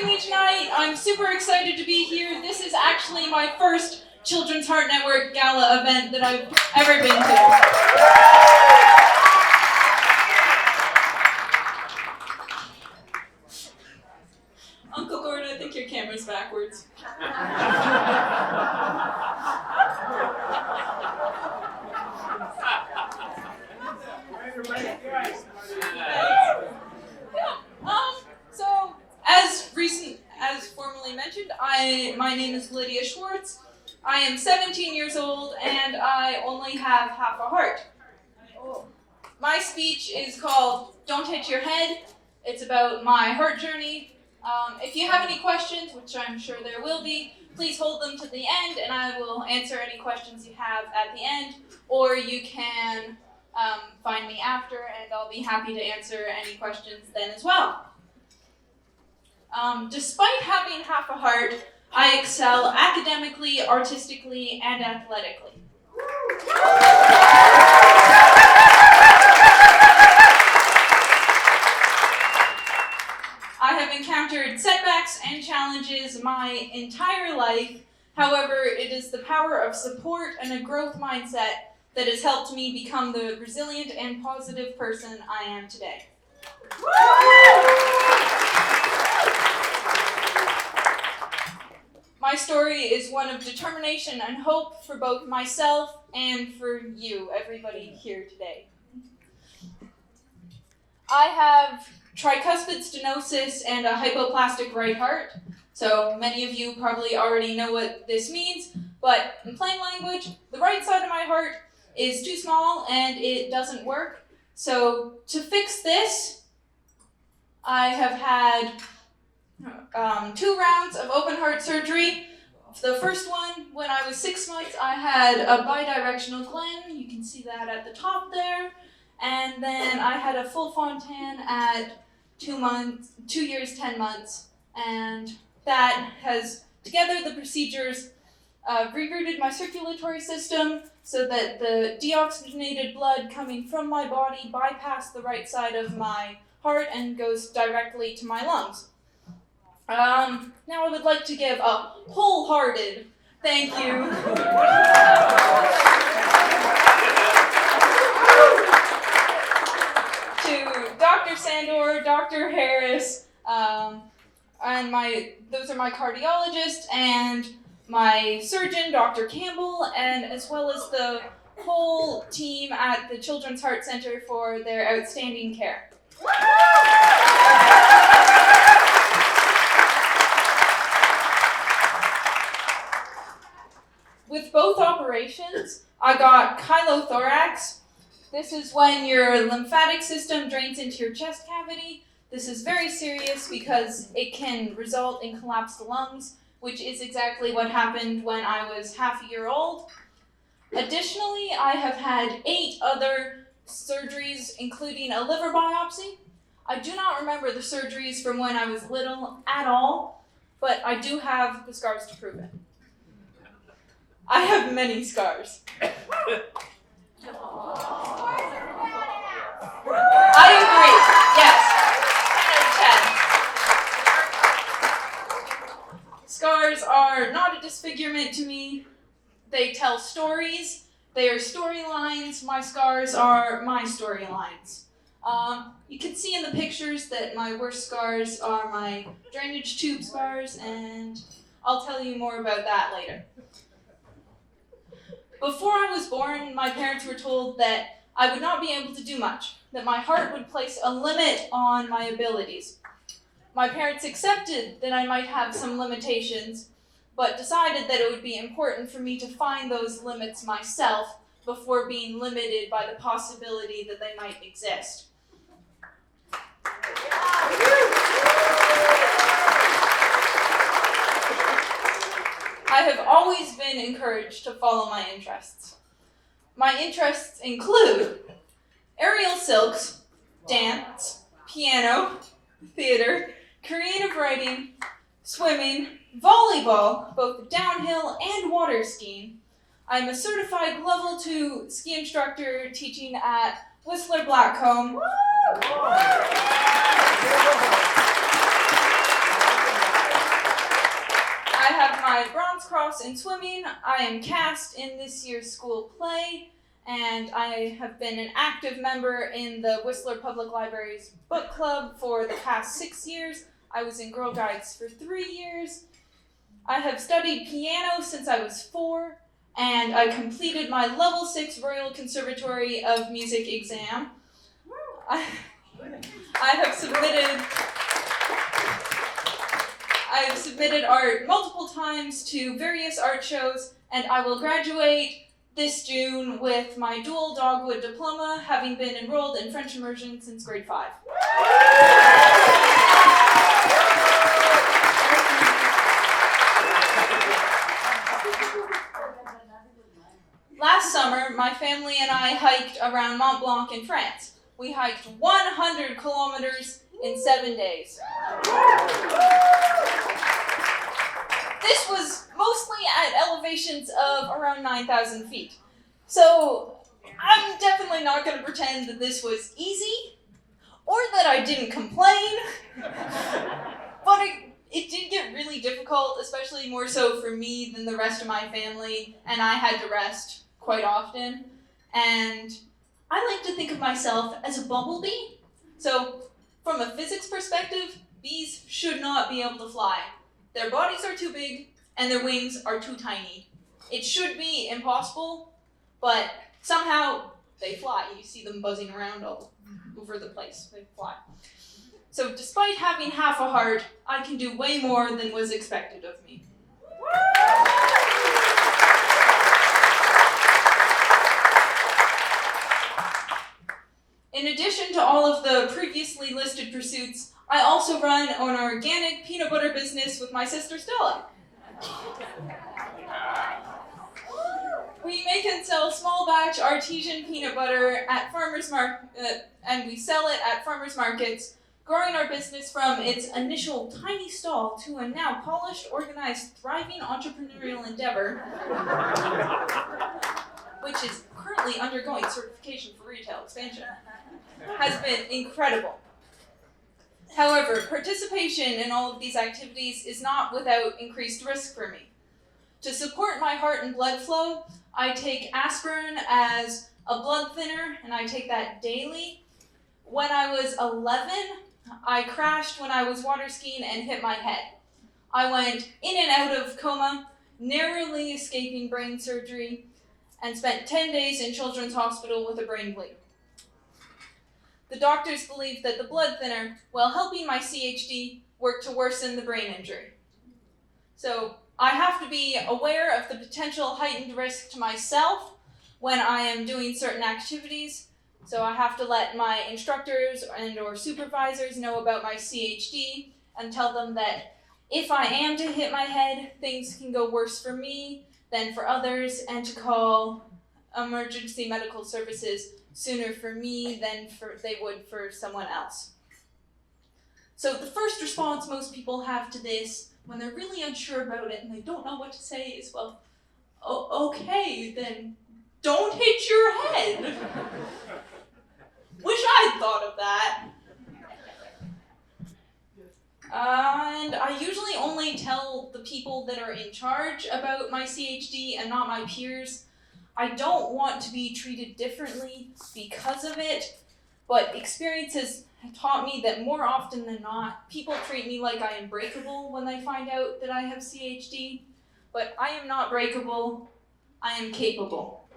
joining me tonight. I'm super excited to be here. This is actually my first Children's Heart Network Gala event that I've ever been to. Uncle Gordon, I think your camera's backwards. As formally mentioned, my name is Lydia Schwartz. I am 17 years old and I only have half a heart. My speech is called Don't Hit Your Head. It's about my heart journey. If you have any questions, which I'm sure there will be, please hold them to the end and I will answer any questions you have at the end, or you can find me after and I'll be happy to answer any questions then as well. Despite having half a heart, I excel academically, artistically, and athletically. I have encountered setbacks and challenges my entire life. However, it is the power of support and a growth mindset that has helped me become the resilient and positive person I am today. My story is one of determination and hope for both myself and for you, everybody here today. I have tricuspid stenosis and a hypoplastic right heart. So many of you probably already know what this means, but in plain language, the right side of my heart is too small and it doesn't work. So to fix this, I have had 2 rounds of open heart surgery. The first one, when I was 6 months, I had a bidirectional glen. You can see that at the top there. And then I had a full Fontan at 2 years, 10 months. And that has, together the procedures, rerouted my circulatory system so that the deoxygenated blood coming from my body bypassed the right side of my heart and goes directly to my lungs. Now I would like to give a wholehearted thank you to Dr. Sandor, Dr. Harris, and those are my cardiologist, and my surgeon, Dr. Campbell, and as well as the whole team at the Children's Heart Center for their outstanding care. With both operations, I got chylothorax. This is when your lymphatic system drains into your chest cavity. This is very serious because it can result in collapsed lungs, which is exactly what happened when I was half a year old. Additionally, I have had 8 other surgeries, including a liver biopsy. I do not remember the surgeries from when I was little at all, but I do have the scars to prove it. I have many scars. I agree. Yes. 10 out of 10. Scars are not a disfigurement to me. They tell stories. They are storylines. My scars are my storylines. You can see in the pictures that my worst scars are my drainage tube scars, and I'll tell you more about that later. Before I was born, my parents were told that I would not be able to do much, that my heart would place a limit on my abilities. My parents accepted that I might have some limitations, but decided that it would be important for me to find those limits myself before being limited by the possibility that they might exist. I have always been encouraged to follow my interests. My interests include aerial silks, dance, piano, theater, creative writing, swimming, volleyball, both downhill and water skiing. I'm a certified level 2 ski instructor teaching at Whistler Blackcomb. my Bronze Cross in swimming. I am cast in this year's school play, and I have been an active member in the Whistler Public Library's book club for the past 6 years. I was in Girl Guides for 3 years. I have studied piano since I was 4, and I completed my level 6 Royal Conservatory of Music exam. I have submitted art multiple times to various art shows, and I will graduate this June with my dual dogwood diploma, having been enrolled in French immersion since grade 5. Last summer, my family and I hiked around Mont Blanc in France. We hiked 100 kilometers in 7 days. This was mostly at elevations of around 9,000 feet. So I'm definitely not going to pretend that this was easy or that I didn't complain. But it did get really difficult, especially more so for me than the rest of my family, and I had to rest quite often. And I like to think of myself as a bumblebee. So from a physics perspective, bees should not be able to fly. Their bodies are too big, and their wings are too tiny. It should be impossible, but somehow they fly. You see them buzzing around all over the place. They fly. So despite having half a heart, I can do way more than was expected of me. In addition to all of the previously listed pursuits, I also run an organic peanut butter business with my sister Stella. We make and sell small batch artesian peanut butter at farmers market, and we sell it at farmers markets, growing our business from its initial tiny stall to a now polished, organized, thriving entrepreneurial endeavor, which is currently undergoing certification for retail expansion, has been incredible. However, participation in all of these activities is not without increased risk for me. To support my heart and blood flow, I take aspirin as a blood thinner, and I take that daily. When I was 11, I crashed when I was water skiing and hit my head. I went in and out of coma, narrowly escaping brain surgery, and spent 10 days in Children's Hospital with a brain bleed. The doctors believed that the blood thinner, while helping my CHD, worked to worsen the brain injury. So I have to be aware of the potential heightened risk to myself when I am doing certain activities. So I have to let my instructors and or supervisors know about my CHD and tell them that if I am to hit my head, things can go worse for me than for others, and to call emergency medical services sooner for me than they would for someone else. So the first response most people have to this when they're really unsure about it and they don't know what to say is, well, okay, then don't hit your head. Wish I'd thought of that. And I usually only tell the people that are in charge about my CHD and not my peers. I don't want to be treated differently because of it, but experiences have taught me that more often than not, people treat me like I am breakable when they find out that I have CHD, but I am not breakable, I am capable.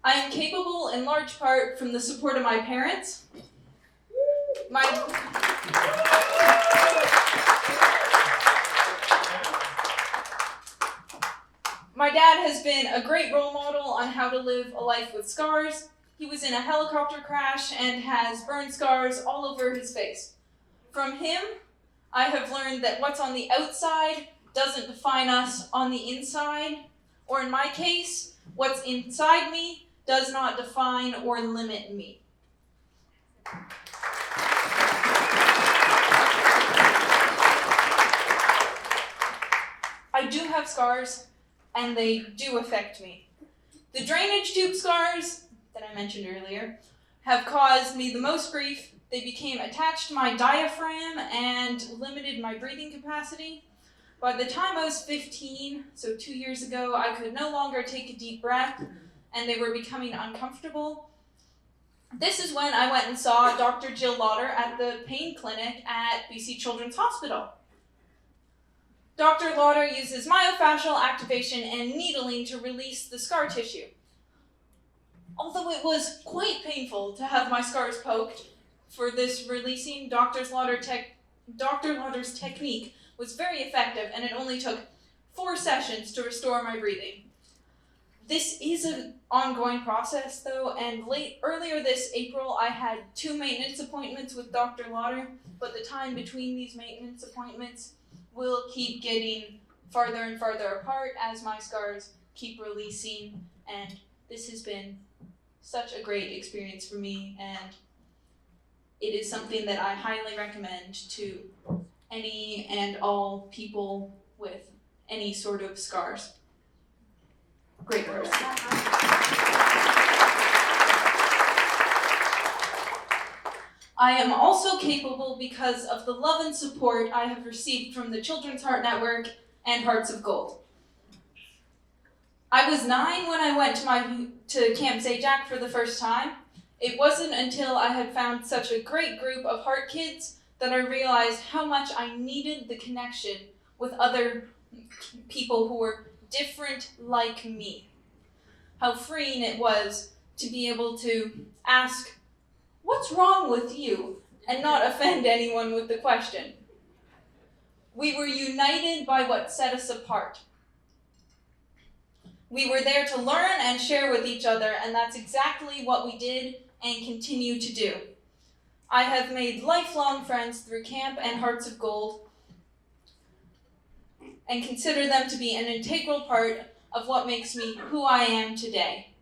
I am capable in large part from the support of my parents. My dad has been a great role model on how to live a life with scars. He was in a helicopter crash and has burn scars all over his face. From him, I have learned that what's on the outside doesn't define us on the inside, or in my case, what's inside me does not define or limit me. I do have scars, and they do affect me. The drainage tube scars that I mentioned earlier have caused me the most grief. They became attached to my diaphragm and limited my breathing capacity. By the time I was 15, so 2 years ago, I could no longer take a deep breath, and they were becoming uncomfortable. This is when I went and saw Dr. Jill Lauder at the pain clinic at BC Children's Hospital. Dr. Lauder uses myofascial activation and needling to release the scar tissue. Although it was quite painful to have my scars poked for this releasing, Dr. Lauder's technique was very effective, and it only took 4 sessions to restore my breathing. This is an ongoing process though, and earlier this April I had 2 maintenance appointments with Dr. Lauder, but the time between these maintenance appointments will keep getting farther and farther apart as my scars keep releasing, and this has been such a great experience for me, and it is something that I highly recommend to any and all people with any sort of scars. Great work. I am also capable because of the love and support I have received from the Children's Heart Network and Hearts of Gold. I was 9 when I went to Camp Zajac for the first time. It wasn't until I had found such a great group of heart kids that I realized how much I needed the connection with other people who were different like me. How freeing it was to be able to ask, "What's wrong with you?" and not offend anyone with the question. We were united by what set us apart. We were there to learn and share with each other, and that's exactly what we did and continue to do. I have made lifelong friends through camp and Hearts of Gold and consider them to be an integral part of what makes me who I am today.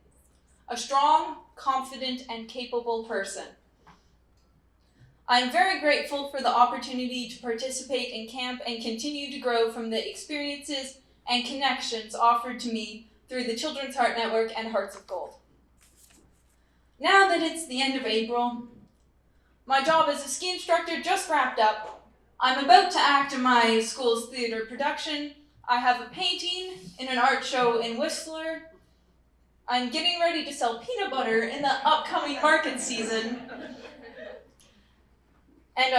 A strong, confident, and capable person. I am very grateful for the opportunity to participate in camp and continue to grow from the experiences and connections offered to me through the Children's Heart Network and Hearts of Gold. Now that it's the end of April, my job as a ski instructor just wrapped up. I'm about to act in my school's theater production. I have a painting in an art show in Whistler. I'm getting ready to sell peanut butter in the upcoming market season. And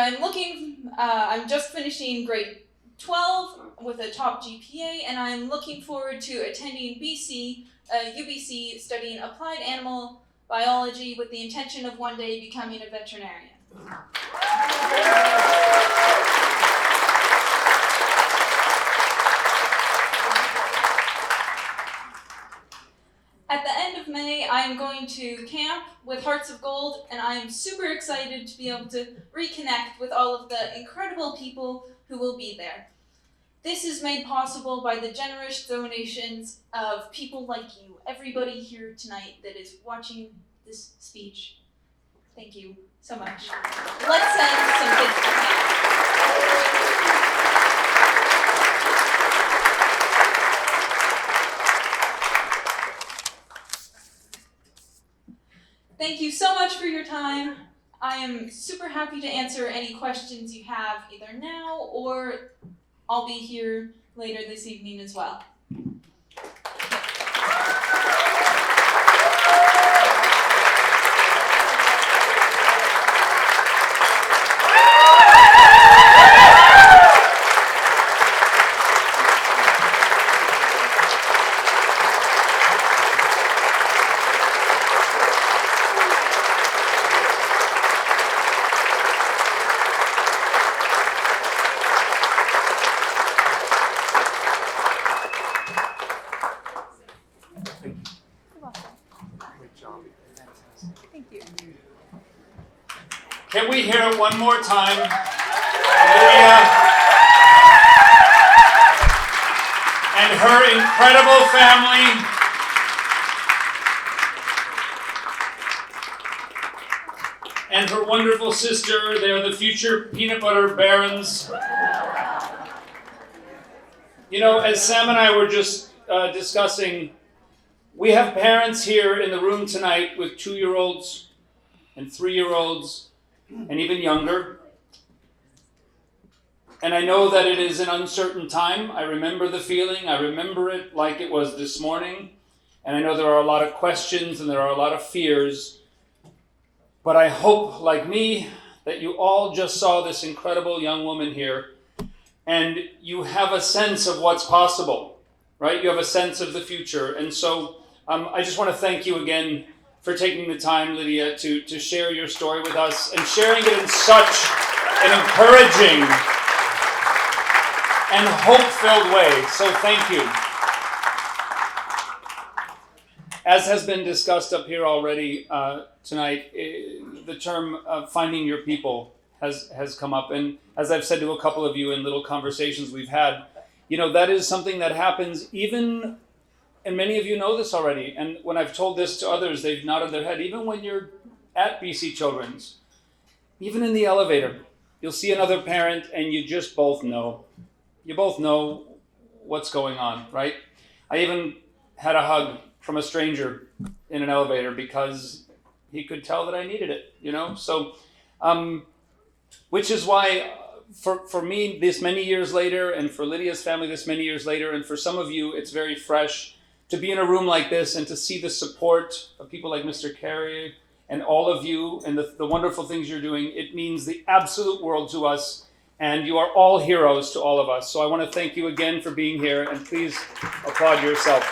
I'm just finishing grade 12 with a top GPA, and I'm looking forward to attending UBC, studying applied animal biology with the intention of one day becoming a veterinarian. At the end of May, I am going to camp with Hearts of Gold, and I am super excited to be able to reconnect with all of the incredible people who will be there. This is made possible by the generous donations of people like you, everybody here tonight that is watching this speech. Thank you so much. Let's send some kids to camp. Thank you so much for your time. I am super happy to answer any questions you have either now or I'll be here later this evening as well. Can we hear it one more time? Maria and her incredible family. And her wonderful sister. They're the future peanut butter barons. You know, as Sam and I were just discussing, we have parents here in the room tonight with 2-year-olds and 3-year-olds and even younger. And I know that it is an uncertain time. I remember the feeling. I remember it like it was this morning. And I know there are a lot of questions and there are a lot of fears. But I hope, like me, that you all just saw this incredible young woman here and you have a sense of what's possible, right? You have a sense of the future. And so I just want to thank you again for taking the time, Lydia, to share your story with us and sharing it in such an encouraging and hope-filled way. So thank you. As has been discussed up here already tonight, the term finding your people has come up. And as I've said to a couple of you in little conversations we've had, that is something that happens even, and many of you know this already, and when I've told this to others, they've nodded their head, even when you're at BC Children's, even in the elevator, you'll see another parent and you just both know. You both know what's going on, right? I even had a hug from a stranger in an elevator because he could tell that I needed it, So, which is why for me this many years later, and for Lydia's family this many years later, and for some of you it's very fresh to be in a room like this and to see the support of people like Mr. Carey and all of you and the wonderful things you're doing. It means the absolute world to us, and you are all heroes to all of us. So I want to thank you again for being here, and please applaud yourself.